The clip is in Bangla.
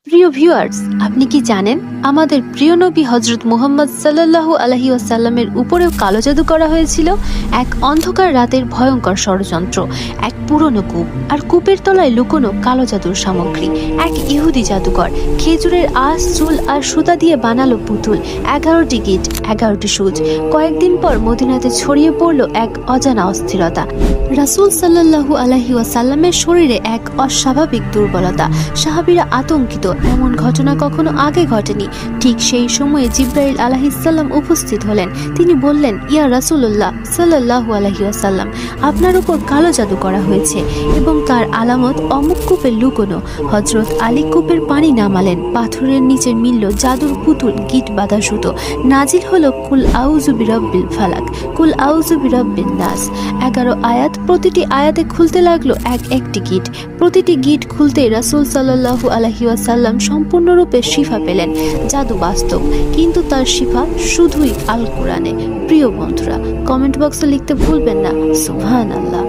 প্রিয় ভিউয়ার্স, আপনি কি জানেন আমাদের প্রিয় নবী হজরত মুহাম্মদ সাল্লাল্লাহু আলাইহি ওয়াসাল্লামের উপরেও কালো জাদু করা হয়েছিল? এক অন্ধকার রাতের ভয়ঙ্কর ষড়যন্ত্র, এক পুরনো কূপ, আর কূপের তলায় লুকোনো কালো জাদুর সামগ্রী। এক ইহুদি জাদুকর খেজুরের আঁশ, চুল আর সুতা দিয়ে বানালো পুতুল, 11টি গিট, 11টি সুচ। কয়েকদিন পর মদিনাতে ছড়িয়ে পড়ল এক অজানা অস্থিরতা। রাসূল সাল্লাল্লাহু আলাইহি ওয়াসাল্লামের শরীরে এক অস্বাভাবিক দুর্বলতা। সাহাবীরা আতঙ্কিত, এমন ঘটনা কখনো আগে ঘটেনি। ঠিক সেই সময়ে জিবরাইল আলাইহিসসালাম উপস্থিত হলেন। তিনি বললেন, ইয়া রাসূলুল্লাহ সাল্লাল্লাহু আলাইহি ওয়াসাল্লাম, আপনার উপর কালো জাদু করা হয়েছে এবং তার আলামত অমুক কূপে লুকোনো। হযরত আলী কূপের পানি নামালেন, পাথরের নিচে মিলল জাদুর পুতুল, গিট বাঁধা সুতো। নাজিল হলো কুল আউযু বিরাব্বিল ফালাক, কুল আউযু বিরাব্বিন নাস। 11 আয়াত, প্রতিটি আয়াতে খুলতে লাগলো একটি গিট। প্রতিটি গিট খুলতে রাসূল সাল্লাল্লাহু আলাইহি ওয়াসাল্লাম সম্পূর্ণরূপে শিফা পেলেন। জাদু বাস্তব, কিন্তু তার শিফা শুধুই আল কোরআনে। প্রিয় বন্ধুরা, কমেন্ট বক্সে লিখতে ভুলবেন না সুবহানাল্লাহ।